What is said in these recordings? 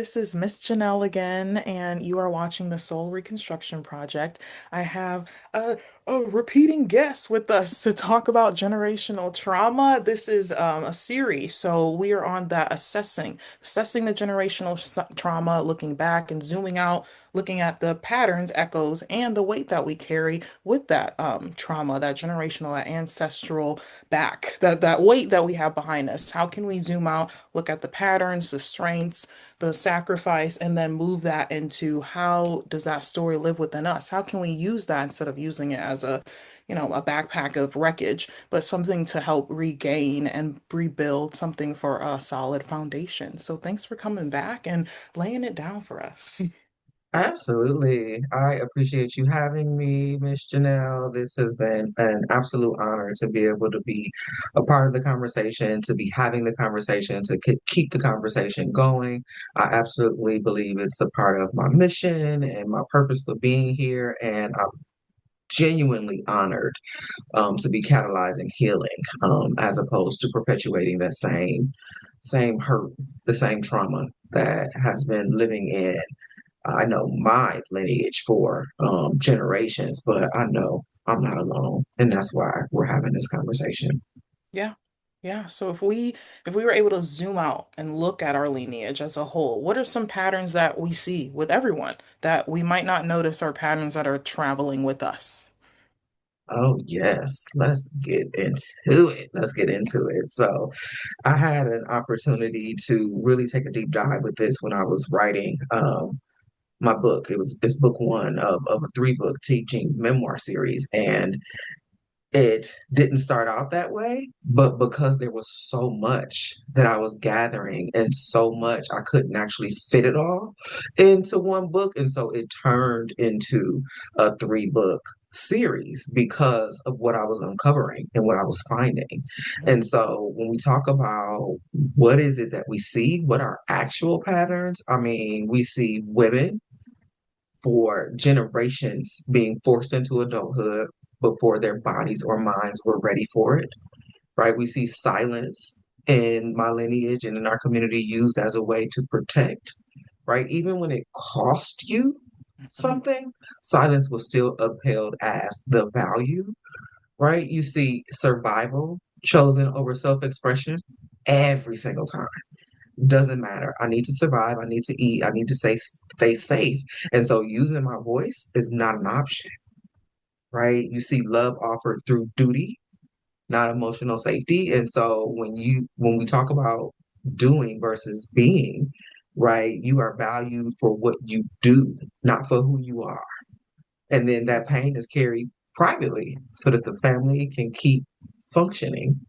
this is Miss Janelle again, and you are watching the Soul Reconstruction Project. I have a, a repeating guest with us to talk about generational trauma. This is a series, so we are on that assessing the generational trauma, looking back and zooming out, looking at the patterns, echoes, and the weight that we carry with that trauma, that generational, that ancestral back, that weight that we have behind us. How can we zoom out, look at the patterns, the strengths, the sacrifice, and then move that into how does that story live within us? How can we use that instead of using it as a backpack of wreckage, but something to help regain and rebuild something for a solid foundation. So thanks for coming back and laying it down for us. Absolutely. I appreciate you having me, Miss Janelle. This has been an absolute honor to be able to be a part of the conversation, to be having the conversation, to keep the conversation going. I absolutely believe it's a part of my mission and my purpose for being here. And I'm genuinely honored to be catalyzing healing as opposed to perpetuating that same hurt, the same trauma that has been living in I know my lineage for generations, but I know I'm not alone, and that's why we're having this conversation. Yeah. Yeah. So if we were able to zoom out and look at our lineage as a whole, what are some patterns that we see with everyone that we might not notice are patterns that are traveling with us? Oh yes, let's get into it. Let's get into it. So I had an opportunity to really take a deep dive with this when I was writing my book. It's book one of a three-book teaching memoir series, and it didn't start out that way, but because there was so much that I was gathering and so much, I couldn't actually fit it all into one book. And so it turned into a three-book series because of what I was uncovering and what I was finding. And so when we talk about what is it that we see, what are actual patterns, I mean, we see women for generations being forced into adulthood before their bodies or minds were ready for it, right? We see silence in my lineage and in our community used as a way to protect, right? Even when it cost you Mhm. something, silence was still upheld as the value, right? You see survival chosen over self expression every single time. Doesn't matter. I need to survive. I need to eat. I need to stay safe. And so using my voice is not an option, right? You see love offered through duty, not emotional safety. And so when we talk about doing versus being, right, you are valued for what you do, not for who you are. And then that pain is carried privately so that the family can keep functioning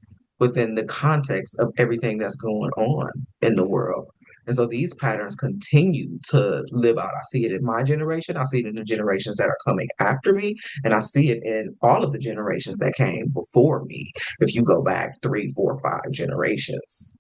within the context of everything that's going on in the world. And so these patterns continue to live out. I see it in my generation. I see it in the generations that are coming after me. And I see it in all of the generations that came before me. If you go back three, four, five generations.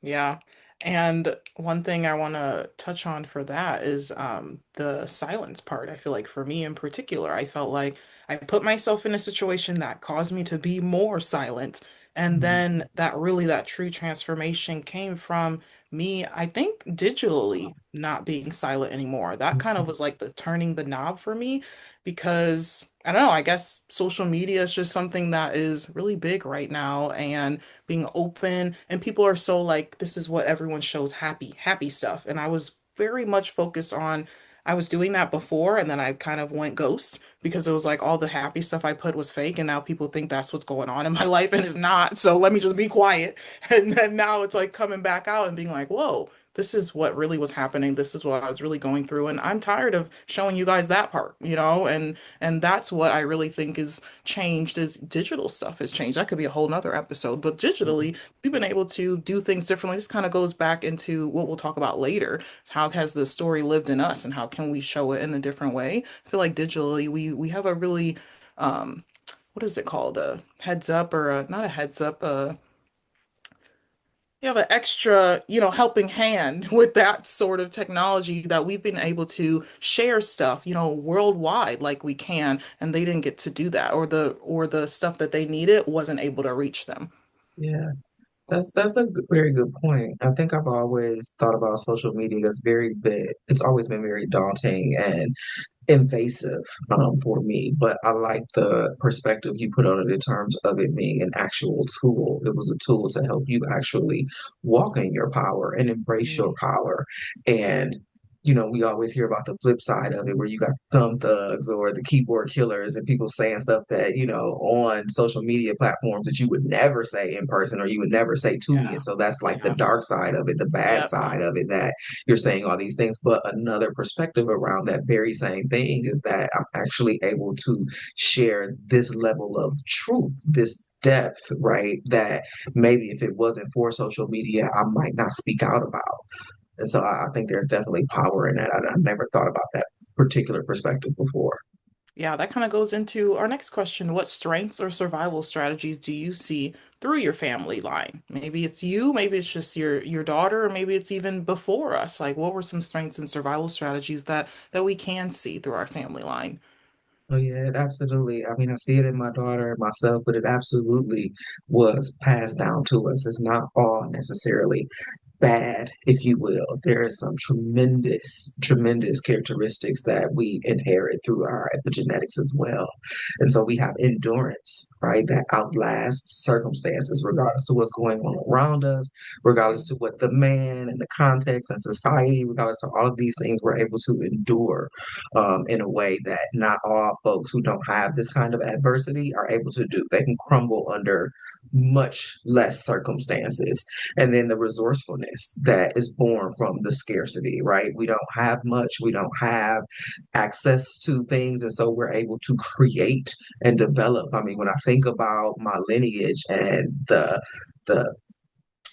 Yeah. And one thing I want to touch on for that is the silence part. I feel like for me in particular, I felt like I put myself in a situation that caused me to be more silent. And then that true transformation came from me, I think, digitally not being silent anymore. That kind of was like the turning the knob for me because I don't know, I guess social media is just something that is really big right now. And being open, and people are so like this is what everyone shows, happy stuff, and I was very much focused on I was doing that before, and then I kind of went ghost because it was like all the happy stuff I put was fake, and now people think that's what's going on in my life, and it's not, so let me just be quiet. And then now it's like coming back out and being like, whoa, this is what really was happening, this is what I was really going through, and I'm tired of showing you guys that part, and that's what I really think is changed is digital stuff has changed. That could be a whole nother episode, but digitally, we've been able to do things differently. This kind of goes back into what we'll talk about later. How has the story lived in us and how can we show it in a different way? I feel like digitally we have a really what is it called? A heads up or not a heads up, you have an extra, helping hand with that sort of technology that we've been able to share stuff, worldwide like we can, and they didn't get to do that, or the stuff that they needed wasn't able to reach them. Yeah. Very good point. I think I've always thought about social media as very big. It's always been very daunting and invasive for me, but I like the perspective you put on it in terms of it being an actual tool. It was a tool to help you actually walk in your power and embrace your Mm, power. And we always hear about the flip side of it where you got the thumb thugs or the keyboard killers and people saying stuff that, on social media platforms that you would never say in person or you would never say to me. yeah. And so that's like the Yeah. dark side of it, the bad Yep. side of it, that you're saying all these things. But another perspective around that very same thing is that I'm actually able to share this level of truth, this depth, right? That maybe if it wasn't for social media, I might not speak out about. And so I think there's definitely power in that. I never thought about that particular perspective before. Yeah, that kind of goes into our next question. What strengths or survival strategies do you see through your family line? Maybe it's you, maybe it's just your daughter, or maybe it's even before us. Like what were some strengths and survival strategies that we can see through our family line? Oh yeah, it absolutely. I mean, I see it in my daughter and myself, but it absolutely was passed down to us. It's not all necessarily bad, if you will. There are some tremendous, tremendous characteristics that we inherit through our epigenetics as well. And so we have endurance, right? That outlasts circumstances, regardless to what's going on around us, regardless to what the man and the context and society, regardless to all of these things, we're able to endure in a way that not all folks who don't have this kind of adversity are able to do. They can crumble under much less circumstances. And then the resourcefulness that is born from the scarcity, right? We don't have much, we don't have access to things, and so we're able to create and develop. I mean, when I think about my lineage and the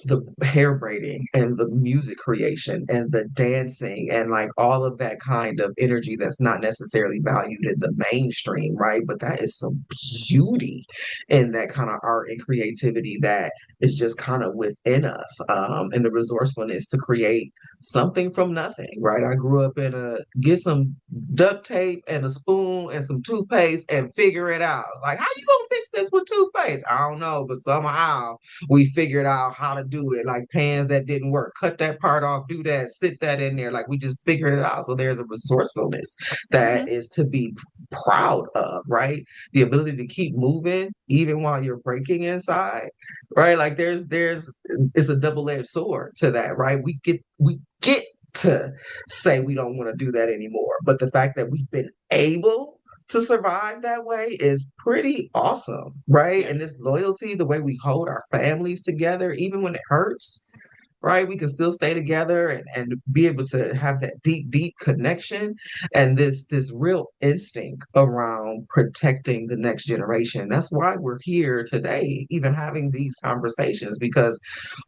the hair braiding and the music creation and the dancing and like all of that kind of energy that's not necessarily valued in the mainstream, right? But that is some beauty in that kind of art and creativity that is just kind of within us, and the resourcefulness to create something from nothing, right? I grew up in a get some duct tape and a spoon and some toothpaste and figure it out. Like, how you gonna fix this with toothpaste? I don't know, but somehow we figured out how to do it. Like pans that didn't work, cut that part off, do that, sit that in there. Like we just figured it out. So there's a resourcefulness that Hmm. is to be proud of, right? The ability to keep moving even while you're breaking inside, right? Like there's it's a double-edged sword to that, right? We get to say we don't want to do that anymore. But the fact that we've been able to survive that way is pretty awesome, right? Yeah. And this loyalty, the way we hold our families together, even when it hurts, right? We can still stay together and be able to have that deep, deep connection and this real instinct around protecting the next generation. That's why we're here today, even having these conversations, because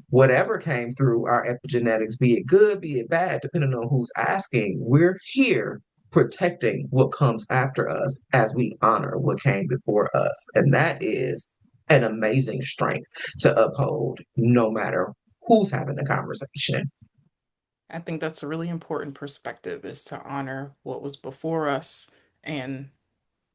whatever came through our epigenetics, be it good, be it bad, depending on who's asking, we're here protecting what comes after us as we honor what came before us. And that is an amazing strength to uphold no matter who's having the conversation. I think that's a really important perspective is to honor what was before us and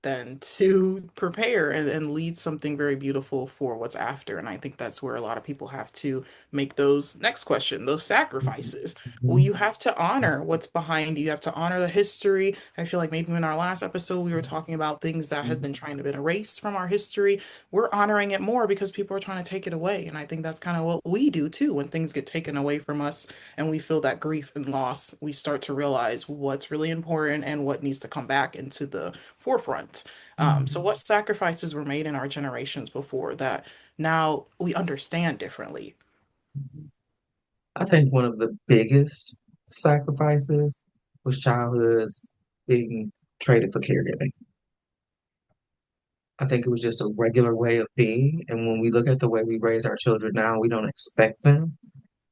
then to prepare and lead something very beautiful for what's after. And I think that's where a lot of people have to make those next question, those sacrifices. Well, Mhm. you have to honor what's behind you. You have to honor the history. I feel like maybe in our last episode we were talking about things that have been trying to be erased from our history. We're honoring it more because people are trying to take it away. And I think that's kind of what we do too. When things get taken away from us and we feel that grief and loss, we start to realize what's really important and what needs to come back into the forefront. So, what sacrifices were made in our generations before that now we understand differently? I think one of the biggest sacrifices was childhoods being traded for caregiving. I think it was just a regular way of being. And when we look at the way we raise our children now, we don't expect them,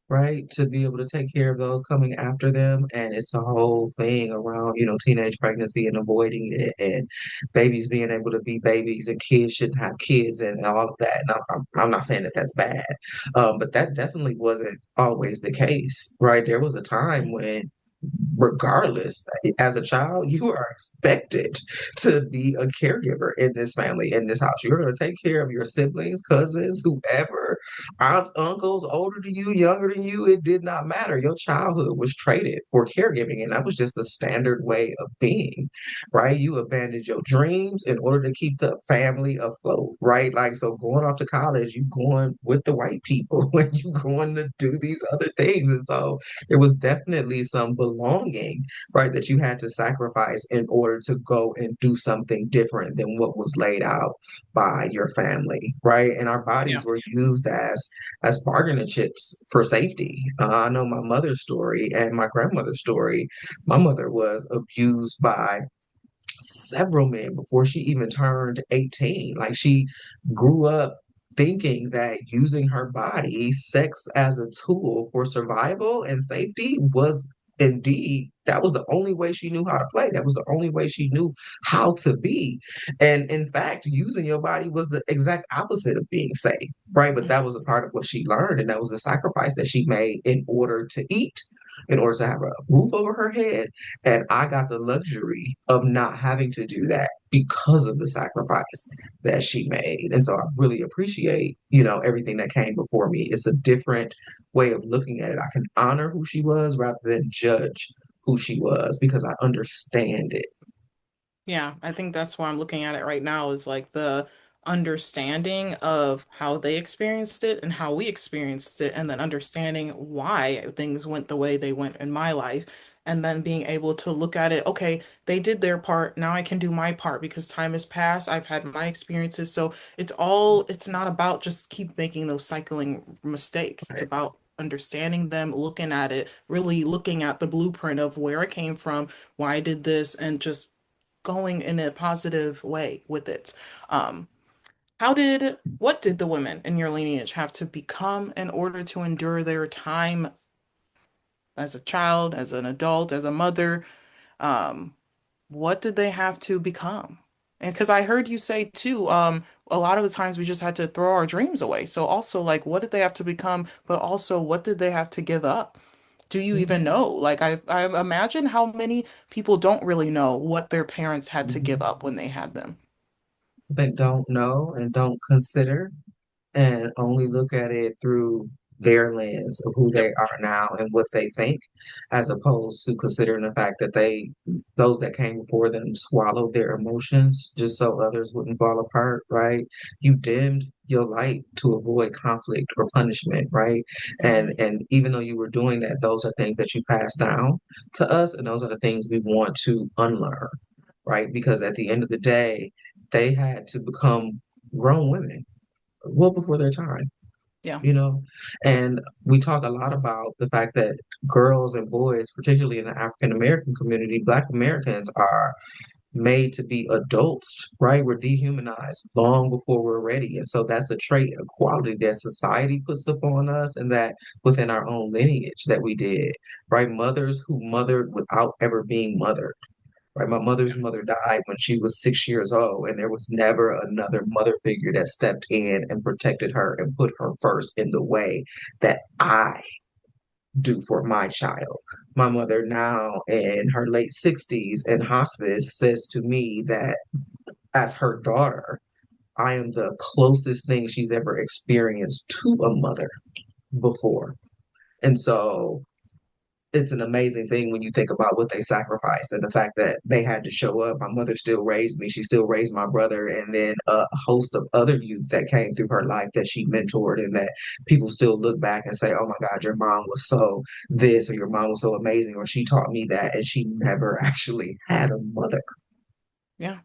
right, to be able to take care of those coming after them. And it's a whole thing around, teenage pregnancy and avoiding it, and babies being able to be babies, and kids shouldn't have kids, and all of that. And I'm not saying that that's bad, but that definitely wasn't always the case, right? There was a time when regardless, as a child, you are expected to be a caregiver in this family, in this house. You're going to take care of your siblings, cousins, whoever, aunts, uncles, older than you, younger than you. It did not matter. Your childhood was traded for caregiving, and that was just the standard way of being, right? You abandoned your dreams in order to keep the family afloat, right? Like, so going off to college, you going with the white people and you going to do these other things. And so there was definitely some belonging, right, that you had to sacrifice in order to go and do something different than what was laid out by your family, right? And our Yeah. bodies were used as bargaining chips for safety. I know my mother's story and my grandmother's story. My mother was abused by several men before she even turned 18. Like she grew up thinking that using her body, sex as a tool for survival and safety was indeed that was the only way she knew how to play. That was the only way she knew how to be. And in fact, using your body was the exact opposite of being safe, right? But that Mhm. was a part of what she learned, and that was the sacrifice that she made in order to eat, in order to have a roof over her head, and I got the luxury of not having to do that because of the sacrifice that she made. And so I really appreciate, everything that came before me. It's a different way of looking at it. I can honor who she was rather than judge who she was because I understand it. Yeah, I think that's why I'm looking at it right now is like the understanding of how they experienced it and how we experienced it, and then understanding why things went the way they went in my life, and then being able to look at it, okay, they did their part, now I can do my part because time has passed, I've had my experiences. So it's not about just keep making those cycling mistakes. It's Right. about understanding them, looking at it, really looking at the blueprint of where it came from, why I did this, and just going in a positive way with it. Um, what did the women in your lineage have to become in order to endure their time as a child, as an adult, as a mother? Um, what did they have to become? And because I heard you say too, a lot of the times we just had to throw our dreams away. So also, like, what did they have to become? But also, what did they have to give up? Do you even know? Like, I imagine how many people don't really know what their parents had to give Mhm. up when they had them. That don't know and don't consider and only look at it through their lens of who they Yep. are now and what they think, as opposed to considering the fact that those that came before them swallowed their emotions just so others wouldn't fall apart, right? You dimmed your light to avoid conflict or punishment, right? And Mhm. and even though you were doing that, those are things that you pass down to us, and those are the things we want to unlearn, right? Because at the end of the day, they had to become grown women well before their time, Yeah. you know? And we talk a lot about the fact that girls and boys, particularly in the African American community, Black Americans are made to be adults, right? We're dehumanized long before we're ready. And so that's a trait, a quality that society puts upon us and that within our own lineage that we did, right? Mothers who mothered without ever being mothered. Right, my mother's mother died when she was 6 years old, and there was never another mother figure that stepped in and protected her and put her first in the way that I do for my child. My mother, now in her late 60s in hospice, says to me that as her daughter, I am the closest thing she's ever experienced to a mother before. And so it's an amazing thing when you think about what they sacrificed and the fact that they had to show up. My mother still raised me. She still raised my brother, and then a host of other youth that came through her life that she mentored, and that people still look back and say, "Oh my God, your mom was so this," or "Your mom was so amazing," or "She taught me that," and she never actually had a mother. Yeah.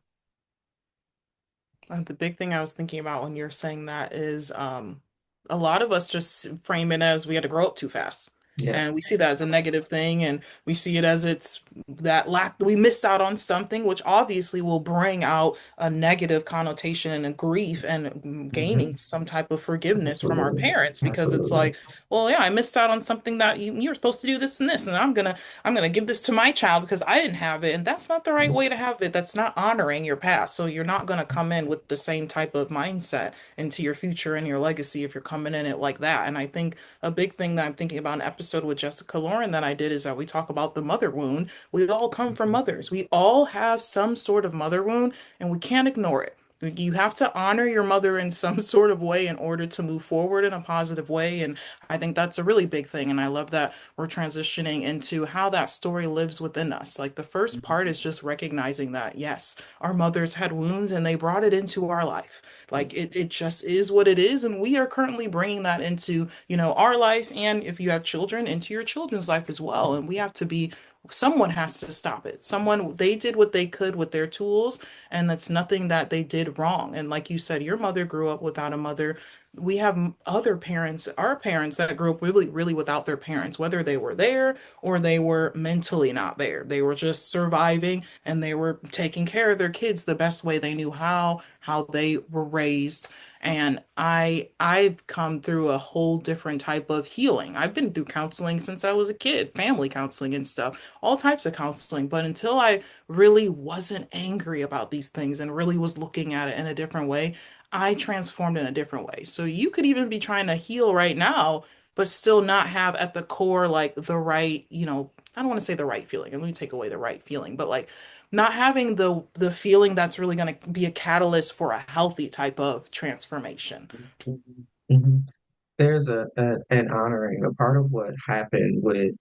The big thing I was thinking about when you're saying that is a lot of us just frame it as we had to grow up too fast. Yeah. And we see that as a negative thing, and we see it as it's that lack we missed out on something, which obviously will bring out a negative connotation and grief and gaining Mhm. some type of forgiveness from our Absolutely. parents because it's Absolutely. like, well, yeah, I missed out on something that you were supposed to do this and this, and I'm gonna give this to my child because I didn't have it. And that's not the right way to have it. That's not honoring your past. So you're not gonna come in with the same type of mindset into your future and your legacy if you're coming in it like that. And I think a big thing that I'm thinking about in episode episode with Jessica Lauren that I did is that we talk about the mother wound. We all come from mothers. We all have some sort of mother wound, and we can't ignore it. You have to honor your mother in some sort of way in order to move forward in a positive way. And I think that's a really big thing. And I love that we're transitioning into how that story lives within us. Like the first part is just recognizing that, yes, our mothers had wounds and they brought it into our life. Like it just is what it is. And we are currently bringing that into, our life. And if you have children, into your children's life as well. And we have to be, someone has to stop it. Someone, they did what they could with their tools, and that's nothing that they did wrong. And like you said, your mother grew up without a mother. We have other parents, our parents that grew up really, really without their parents, whether they were there or they were mentally not there. They were just surviving and they were taking care of their kids the best way they knew how they were raised. And I've come through a whole different type of healing. I've been through counseling since I was a kid, family counseling and stuff, all types of counseling. But until I really wasn't angry about these things and really was looking at it in a different way, I transformed in a different way. So you could even be trying to heal right now, but still not have at the core like the right, I don't want to say the right feeling. Let me take away the right feeling, but like not having the feeling that's really going to be a catalyst for a healthy type of transformation. Mhm. There's an honoring. A part of what happened with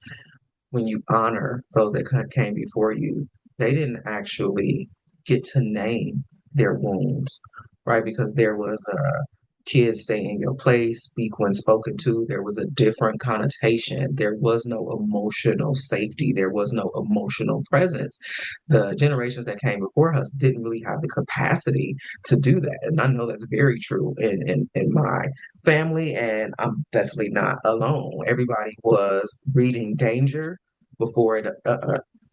when you honor those that came before you, they didn't actually get to name their wounds, right? Because there was a kid stay in your place, speak when spoken to. There was a different connotation. There was no emotional safety. There was no emotional presence. The generations that came before us didn't really have the capacity to do that. And I know that's very true in my family, and I'm definitely not alone. Everybody was reading danger before it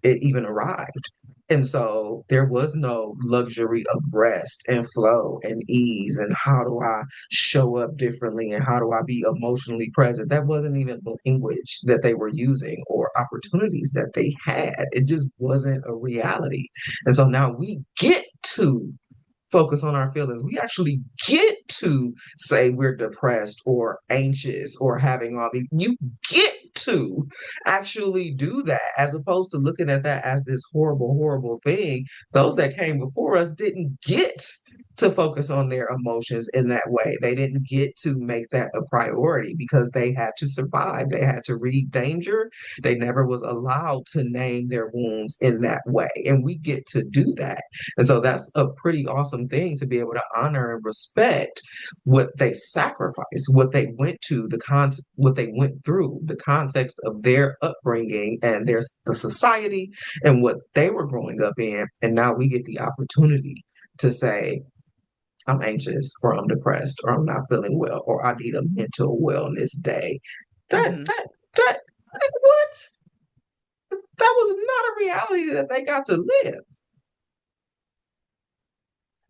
even arrived. And so there was no luxury of rest and flow and ease and how do I show up differently and how do I be emotionally present. That wasn't even the language that they were using or opportunities that they had. It just wasn't a reality. And so now we get to focus on our feelings. We actually get to say we're depressed or anxious or having all these. You get to actually do that as opposed to looking at that as this horrible, horrible thing. Those that came before us didn't get to focus on their emotions in that way. They didn't get to make that a priority because they had to survive. They had to read danger. They never was allowed to name their wounds in that way. And we get to do that. And so that's a pretty awesome thing to be able to honor and respect what they sacrificed, what they went to, what they went through, the context of their upbringing and the society and what they were growing up in. And now we get the opportunity to say, I'm anxious or I'm depressed or I'm not feeling well or I need a mental wellness day. That Mhm. that that like, what? That was not a reality that they got to live.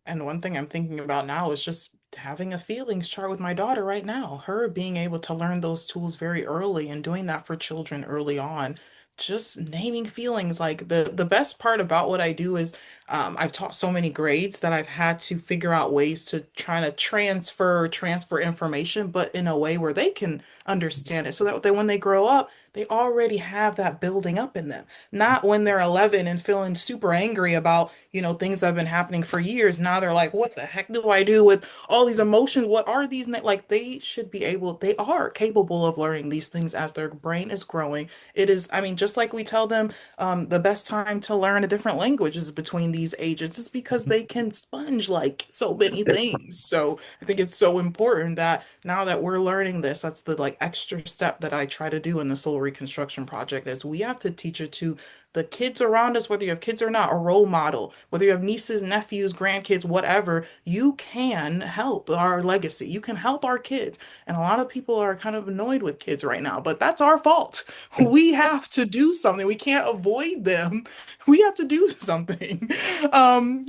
And one thing I'm thinking about now is just having a feelings chart with my daughter right now. Her being able to learn those tools very early and doing that for children early on. Just naming feelings. Like the best part about what I do is I've taught so many grades that I've had to figure out ways to try to transfer information, but in a way where they can understand it so that when they grow up, they already have that building up in them. Not when they're 11 and feeling super angry about, things that have been happening for years. Now they're like, what the heck do I do with all these emotions? What are these? Like they should be able, they are capable of learning these things as their brain is growing. It is, I mean, just like we tell them the best time to learn a different language is between these ages, just because they can sponge like so many things. So I think it's so important that now that we're learning this, that's the like extra step that I try to do in the Soul Reconstruction Project is we have to teach it to the kids around us, whether you have kids or not, a role model, whether you have nieces, nephews, grandkids, whatever, you can help our legacy. You can help our kids. And a lot of people are kind of annoyed with kids right now, but that's our fault. We have to do something. We can't avoid them. We have to do something.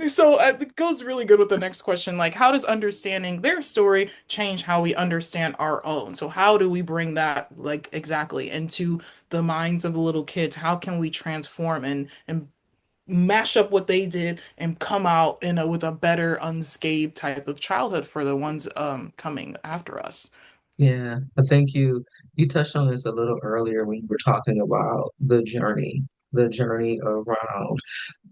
So it goes really good with the next question. Like, how does understanding their story change how we understand our own? So how do we bring that like exactly into the minds of the little kids? How can we transform and mash up what they did and come out with a better unscathed type of childhood for the ones coming after us? Yeah, I think You touched on this a little earlier when you were talking about the journey around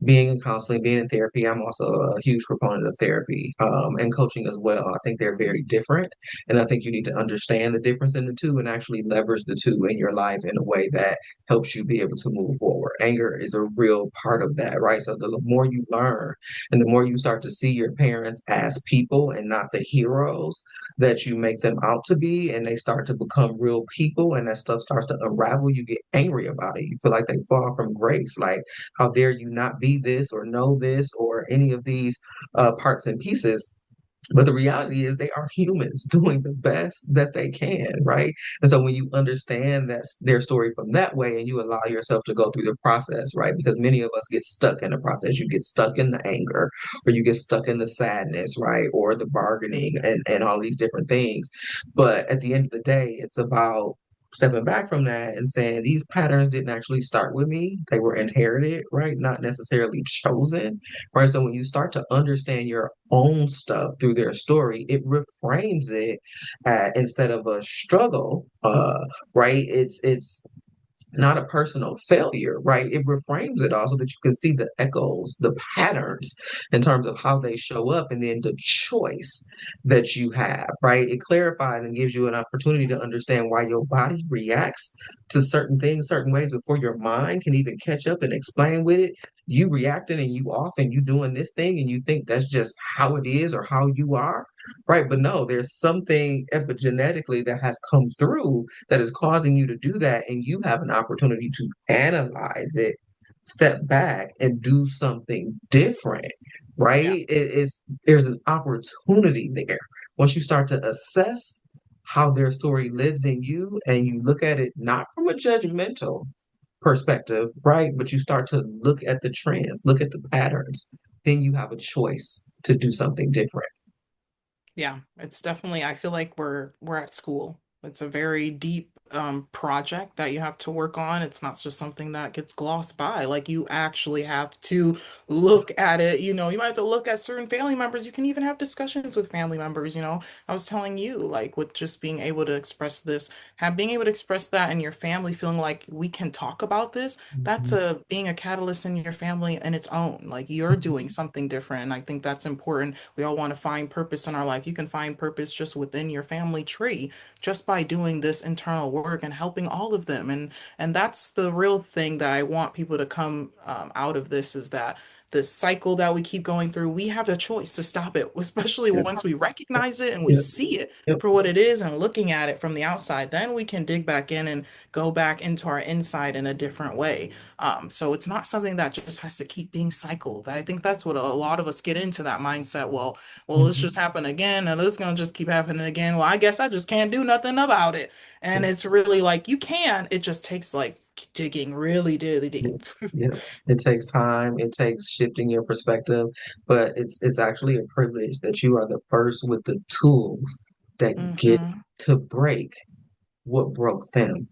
being in counseling, being in therapy. I'm also a huge proponent of therapy and coaching as well. I think they're very different. And I think you need to understand the difference in the two and actually leverage the two in your life in a way that helps you be able to move forward. Anger is a real part of that, right? So the more you learn and the more you start to see your parents as people and not the heroes that you make them out to be, and they start to become real people and that stuff starts to unravel, you get angry about it. You feel like they fall from grace. Like, how dare you not be this or know this or any of these parts and pieces? But the reality is they are humans doing the best that they can, right? And so when you understand that their story from that way and you allow yourself to go through the process, right? Because many of us get stuck in the process. You get stuck in the anger or you get stuck in the sadness, right? Or the bargaining and all these different things. But at the end of the day, it's about stepping back from that and saying these patterns didn't actually start with me. They were inherited, right? Not necessarily chosen, right? So when you start to understand your own stuff through their story, it reframes it instead of a struggle, right? It's not a personal failure, right? It reframes it all so that you can see the echoes, the patterns in terms of how they show up, and then the choice that you have, right? It clarifies and gives you an opportunity to understand why your body reacts to certain things certain ways before your mind can even catch up and explain with it. You reacting and you off and you doing this thing and you think that's just how it is or how you are, right? But no, there's something epigenetically that has come through that is causing you to do that, and you have an opportunity to analyze it, step back, and do something different, right? Yeah. It's there's an opportunity there once you start to assess how their story lives in you, and you look at it not from a judgmental perspective, right? But you start to look at the trends, look at the patterns, then you have a choice to do something different. Yeah, it's definitely, I feel like we're at school. It's a very deep project that you have to work on. It's not just something that gets glossed by. Like you actually have to look at it, you might have to look at certain family members. You can even have discussions with family members. I was telling you, like with just being able to express this, being able to express that in your family, feeling like we can talk about this, that's Mhm. a being a catalyst in your family in its own. Like you're doing something different. And I think that's important. We all want to find purpose in our life. You can find purpose just within your family tree, just by doing this internal work and helping all of them. And that's the real thing that I want people to come out of this is that this cycle that we keep going through, we have a choice to stop it, especially Yep, once we recognize it and we yep, see it yep. for what it is and looking at it from the outside. Then we can dig back in and go back into our inside in a different way. So it's not something that just has to keep being cycled. I think that's what a lot of us get into that mindset. Well, it's Mhm. just happened again, and it's gonna just keep happening again. Well, I guess I just can't do nothing about it. And Yep, it's really like you can. It just takes like digging really, really yep, deep. yep. It takes time, it takes shifting your perspective, but it's actually a privilege that you are the first with the tools that get Hmm. to break what broke them.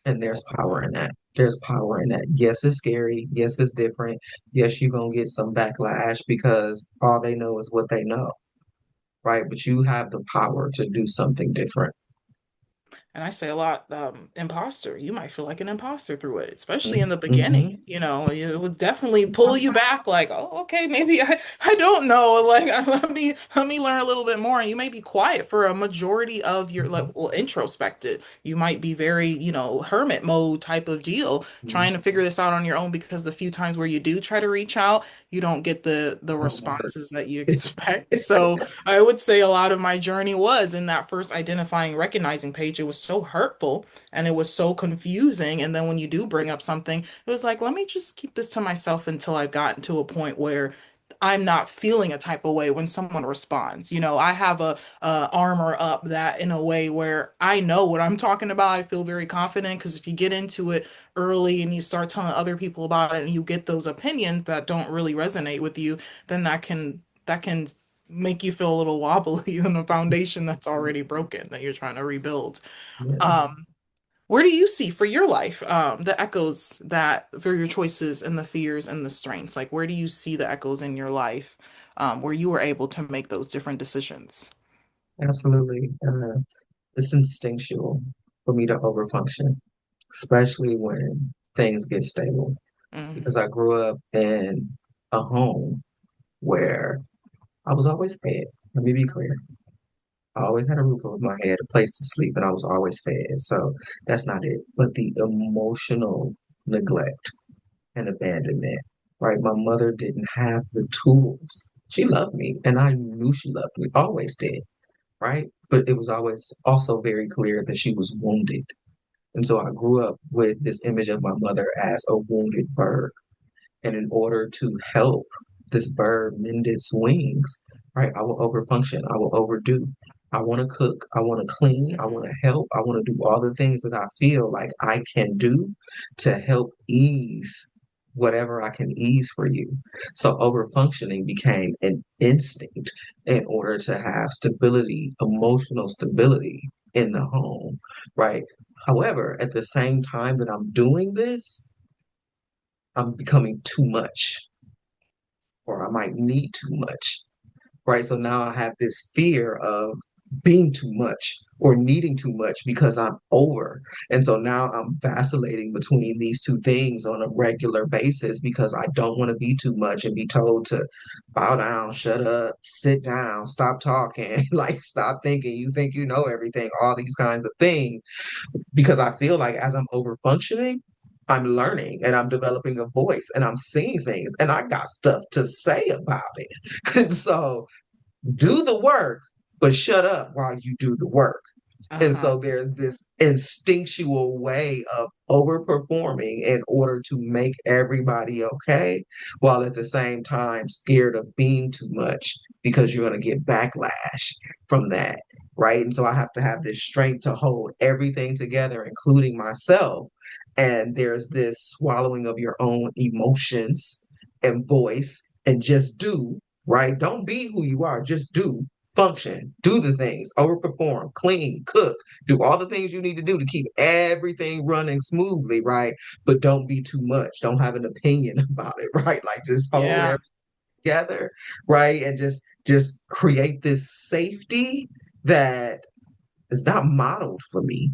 And there's power in that. There's power in that. Yes, it's scary. Yes, it's different. Yes, you're gonna get some backlash because all they know is what they know, right? But you have the power to do something different. And I say a lot, imposter. You might feel like an imposter through it, especially in the beginning. Mm-hmm. It would definitely pull you back, like, oh, okay, maybe I don't know. Like, let me learn a little bit more. And you may be quiet for a majority of your like, well, introspected. You might be very, hermit mode type of deal, trying to figure this out on your own because the few times where you do try to reach out, you don't get the responses that you expect. So I would say a lot of my journey was in that first identifying, recognizing page. It was so hurtful and it was so confusing. And then when you do bring up something, it was like, let me just keep this to myself until I've gotten to a point where I'm not feeling a type of way when someone responds. I have a armor up that in a way where I know what I'm talking about. I feel very confident because if you get into it early and you start telling other people about it and you get those opinions that don't really resonate with you, then that can make you feel a little wobbly in a foundation that's already broken that you're trying to rebuild. Yeah, Um, where do you see for your life the echoes that for your choices and the fears and the strengths? Like, where do you see the echoes in your life where you were able to make those different decisions? absolutely. It's instinctual for me to overfunction, especially when things get stable. Mm, Because I grew up in a home where I was always fed. Let me be clear. I always had a roof over my head, a place to sleep, and I was always fed. So that's not it. But the emotional neglect and abandonment, right? My mother didn't have the tools. She loved me, and I knew she loved me, always did, right? But it was always also very clear that she was wounded. And so I grew up with this image of my mother as a wounded bird. And in order to help this bird mend its wings, right, I will overfunction. I will overdo. I want to cook. I want to clean. I want to help. I want to do all the things that I feel like I can do to help ease whatever I can ease for you. So overfunctioning became an instinct in order to have stability, emotional stability in the home, right? However, at the same time that I'm doing this, I'm becoming too much, or I might need too much, right? So now I have this fear of being too much or needing too much because I'm over. And so now I'm vacillating between these two things on a regular basis because I don't want to be too much and be told to bow down, shut up, sit down, stop talking, like stop thinking, you think you know everything, all these kinds of things because I feel like as I'm over functioning, I'm learning and I'm developing a voice and I'm seeing things and I got stuff to say about it. And so do the work, but shut up while you do the work. And uh-huh. so there's this instinctual way of overperforming in order to make everybody okay, while at the same time scared of being too much because you're going to get backlash from that. Right. And so I have to have this strength to hold everything together, including myself. And there's this swallowing of your own emotions and voice and just do, right? Don't be who you are, just do function, do the things, overperform, clean, cook, do all the things you need to do to keep everything running smoothly, right? But don't be too much. Don't have an opinion about it, right? Like just hold Yeah. everything together, right? And just create this safety that is not modeled for me,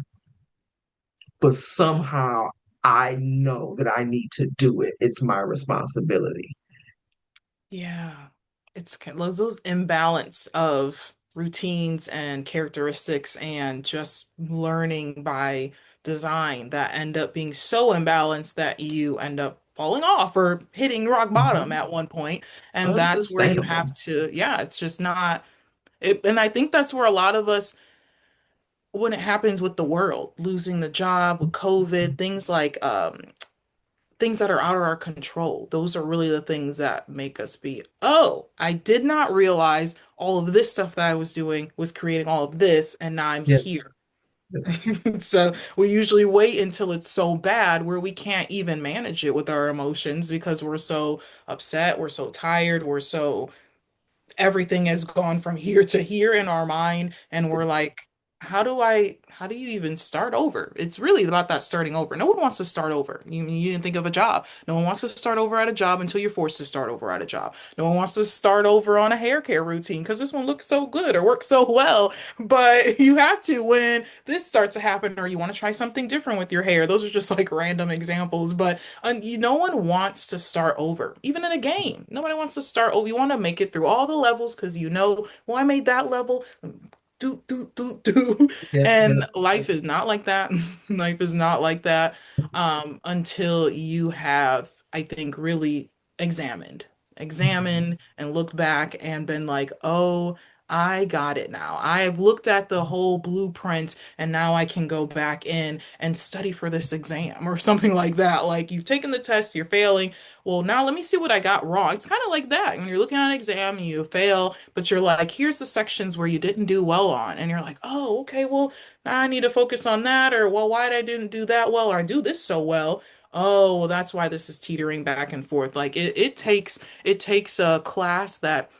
but somehow I know that I need to do it. It's my responsibility. Yeah. It's those imbalance of routines and characteristics and just learning by design that end up being so imbalanced that you end up falling off or hitting rock bottom Mhm. at one point. And that's where you Unsustainable. have to, yeah, it's just not it, and I think that's where a lot of us when it happens with the world, losing the job with COVID, things like things that are out of our control. Those are really the things that make us be, oh, I did not realize all of this stuff that I was doing was creating all of this, and now I'm Yes. here. So we usually wait until it's so bad where we can't even manage it with our emotions because we're so upset, we're so tired, we're so everything has gone from here to here in our mind and we're like how do you even start over? It's really about that starting over. No one wants to start over. You didn't think of a job. No one wants to start over at a job until you're forced to start over at a job. No one wants to start over on a hair care routine because this one looks so good or works so well, but you have to when this starts to happen or you want to try something different with your hair. Those are just like random examples, but no one wants to start over, even in a game. Nobody wants to start over. You want to make it through all the levels because well, I made that level. Do. Yep, And yep. life is not like that. Life is not like that until you have, I think, really examined and looked back and been like, oh, I got it now. I've looked at the whole blueprint and now I can go back in and study for this exam or something like that. Like you've taken the test, you're failing. Well, now let me see what I got wrong. It's kind of like that. When you're looking at an exam and you fail, but you're like, here's the sections where you didn't do well on. And you're like, oh, okay, well, now I need to focus on that. Or, well, why I didn't do that well or I do this so well. Oh, well, that's why this is teetering back and forth. Like it takes a class that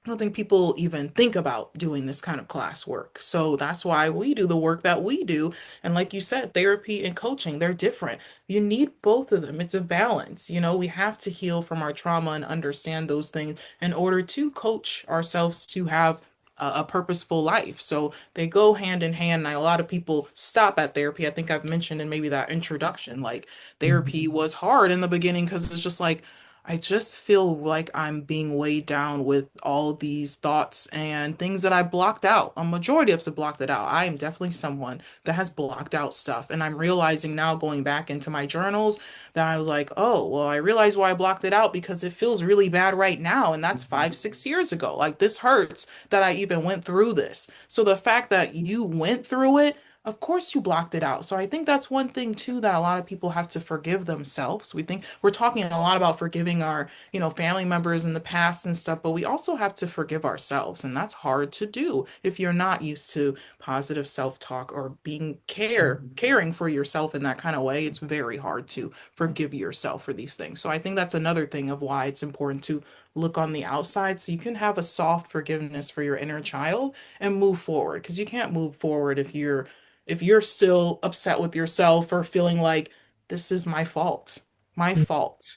I don't think people even think about doing this kind of class work. So that's why we do the work that we do. And like you said, therapy and coaching, they're different. You need both of them. It's a balance. We have to heal from our trauma and understand those things in order to coach ourselves to have a purposeful life. So they go hand in hand. And a lot of people stop at therapy. I think I've mentioned in maybe that introduction, like therapy was hard in the beginning because it's just like, I just feel like I'm being weighed down with all these thoughts and things that I blocked out. A majority of us have blocked it out. I am definitely someone that has blocked out stuff. And I'm realizing now, going back into my journals, that I was like, oh, well, I realized why I blocked it out because it feels really bad right now. And that's 5, 6 years ago. Like, this hurts that I even went through this. So the fact that you went through it, of course you blocked it out. So I think that's one thing too that a lot of people have to forgive themselves. We think we're talking a lot about forgiving our, family members in the past and stuff, but we also have to forgive ourselves, and that's hard to do if you're not used to positive self-talk or being caring for yourself in that kind of way. It's very hard to forgive yourself for these things. So I think that's another thing of why it's important to look on the outside so you can have a soft forgiveness for your inner child and move forward, because you can't move forward if you're still upset with yourself or feeling like this is my fault. My fault.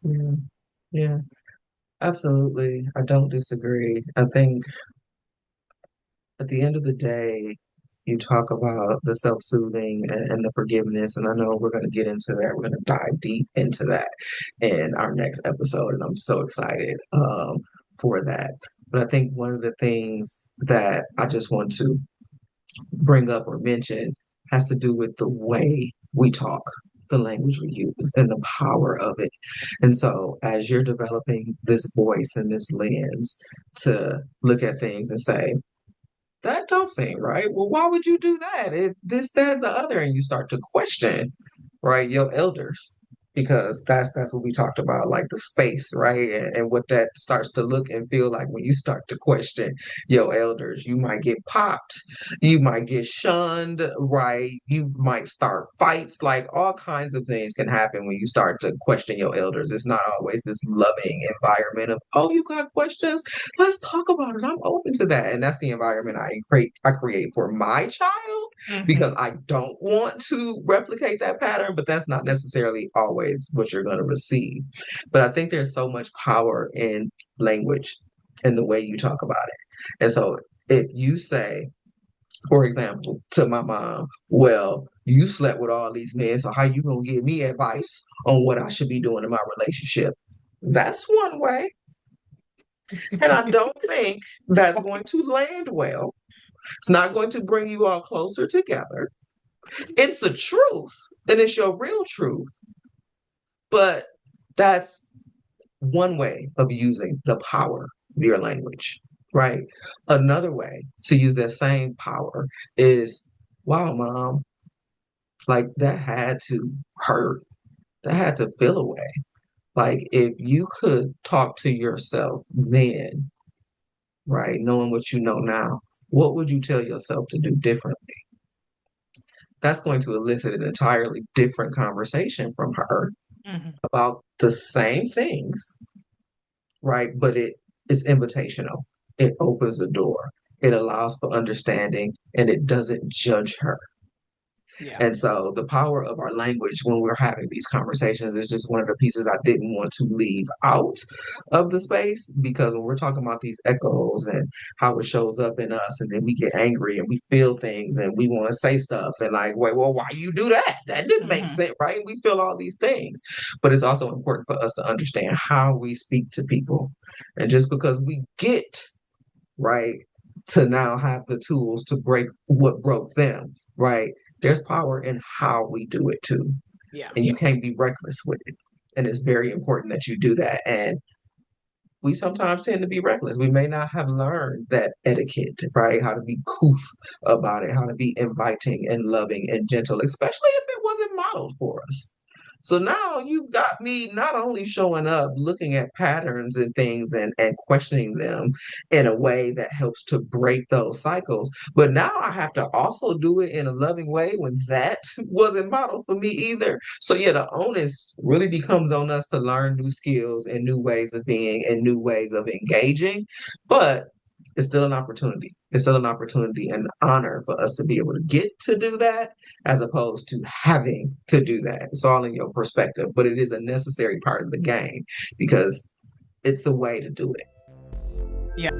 Yeah, yeah, absolutely. I don't disagree. I think at the end of the day, you talk about the self-soothing and the forgiveness, and I know we're going to get into that. We're going to dive deep into that in our next episode, and I'm so excited for that. But I think one of the things that I just want to bring up or mention has to do with the way we talk, the language we use, and the power of it. And so, as you're developing this voice and this lens to look at things and say, that don't seem right. Well, why would you do that if this, that, and the other? And you start to question, right, your elders, because that's what we talked about, like the space, right? And what that starts to look and feel like when you start to question your elders. You might get popped, you might get shunned, right? You might start fights, like all kinds of things can happen when you start to question your elders. It's not always this loving environment of, oh, you got questions? Let's talk about it. I'm open to that. And that's the environment I create for my child because Hmm. I don't want to replicate that pattern, but that's not necessarily always what you're going to receive. But I think there's so much power in language and the way you talk about it. And so if you say, for example, to my mom, well, you slept with all these men, so how you gonna give me advice on what I should be doing in my relationship? That's one way. And I don't think that's going to land well. It's not going to bring you all closer together. It's the truth, and it's your real truth. But that's one way of using the power of your language, right? Another way to use that same power is, wow, mom, like that had to hurt. That had to feel away. Like if you could talk to yourself then, right, knowing what you know now, what would you tell yourself to do differently? That's going to elicit an entirely different conversation from her Hmm. about the same things, right? But it's invitational. It opens the door. It allows for understanding and it doesn't judge her. Yeah. And so the power of our language when we're having these conversations is just one of the pieces I didn't want to leave out of the space because when we're talking about these echoes and how it shows up in us, and then we get angry and we feel things and we want to say stuff and like, wait, well, why you do that? That didn't make Hmm. sense, right? We feel all these things. But it's also important for us to understand how we speak to people. And just because we get right? To now have the tools to break what broke them, right? There's power in how we do it too. Yeah. And you can't be reckless with it. And it's very important that you do that. And we sometimes tend to be reckless. We may not have learned that etiquette, right? How to be couth about it, how to be inviting and loving and gentle, especially if it wasn't modeled for us. So now you got me not only showing up, looking at patterns and things and questioning them in a way that helps to break those cycles, but now I have to also do it in a loving way when that wasn't modeled for me either. So yeah, the onus really becomes on us to learn new skills and new ways of being and new ways of engaging. But it's still an opportunity. It's still an opportunity and an honor for us to be able to get to do that as opposed to having to do that. It's all in your perspective, but it is a necessary part of the game because it's a way to do it. Yeah.